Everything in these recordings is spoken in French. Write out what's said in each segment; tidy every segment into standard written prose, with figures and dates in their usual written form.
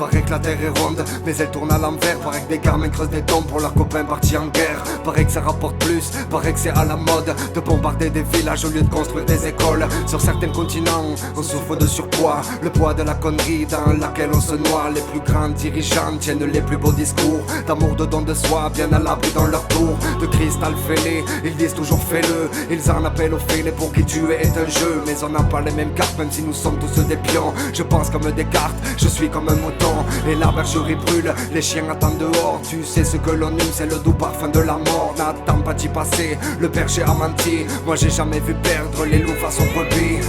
Paraît que la terre est ronde, mais elle tourne à l'envers. Paraît que des gamins creusent des tombes pour leurs copains partis en guerre. Paraît que ça rapporte plus, paraît que c'est à la mode de bombarder des villages au lieu de construire des écoles. Sur certains continents, on souffre de surpoids, le poids de la connerie dans laquelle on se noie. Les plus grands dirigeants tiennent les plus beaux discours d'amour, de don de soi, bien à l'abri dans leur tour de cristal fêlé. Ils disent toujours fais-le, ils en appellent aux fêlés pour qui tuer est un jeu. Mais on n'a pas les mêmes cartes, même si nous sommes tous des pions. Je pense comme des cartes, je suis comme un mouton, et la bergerie brûle, les chiens attendent dehors. Tu sais ce que l'on aime, c'est le doux parfum de la mort. N'attends pas d'y passer, le berger a menti. Moi j'ai jamais vu perdre les loups face aux brebis.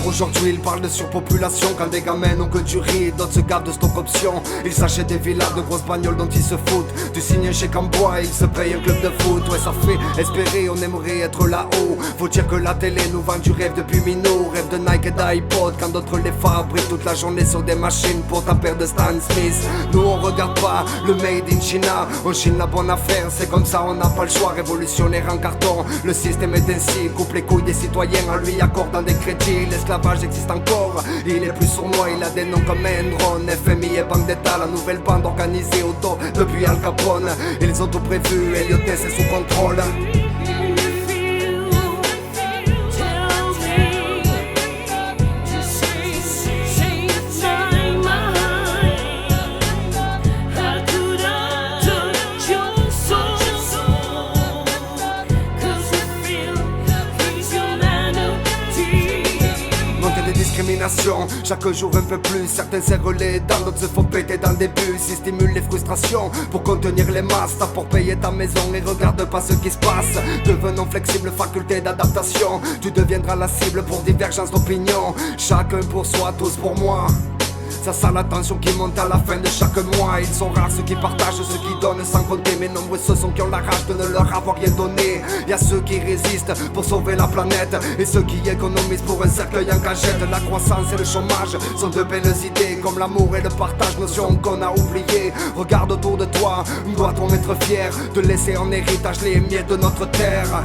Aujourd'hui ils parlent de surpopulation quand des gamins n'ont que du riz, d'autres se gardent de stock option. Ils s'achètent des villas de grosses bagnoles dont ils se foutent. Tu signes un chèque en bois et ils se payent un club de foot. Ouais ça fait espérer, on aimerait être là-haut. Faut dire que la télé nous vend du rêve depuis minot. Rêve de Nike et d'iPod quand d'autres les fabriquent toute la journée sur des machines pour ta paire de Stan Smith. Nous on regarde pas le made in China, on chine la bonne affaire, c'est comme ça on n'a pas le choix. Révolutionnaire en carton, le système est ainsi. Coupe les couilles des citoyens en lui accordant des crédits. L'esclavage existe encore, il est plus sournois, il a des noms comme Enron, FMI et Banque d'État. La nouvelle bande organisée au dos depuis Al Capone. Ils ont tout prévu, Elliott est sous contrôle. Chaque jour un peu plus, certains serrent les dents, d'autres se font péter dans des bus. Ils stimulent les frustrations pour contenir les masses. T'as pour payer ta maison et regarde pas ce qui se passe. Devenons flexibles, faculté d'adaptation. Tu deviendras la cible pour divergence d'opinion. Chacun pour soi, tous pour moi. Ça sent la tension qui monte à la fin de chaque mois. Ils sont rares ceux qui partagent, ceux qui donnent sans compter. Mais nombreux ceux sont qui ont la rage de ne leur avoir rien donné. Y'a ceux qui résistent pour sauver la planète et ceux qui économisent pour un cercueil en cachette. La croissance et le chômage sont de belles idées, comme l'amour et le partage, notions qu'on a oubliées. Regarde autour de toi, doit-on être fier de laisser en héritage les miettes de notre terre?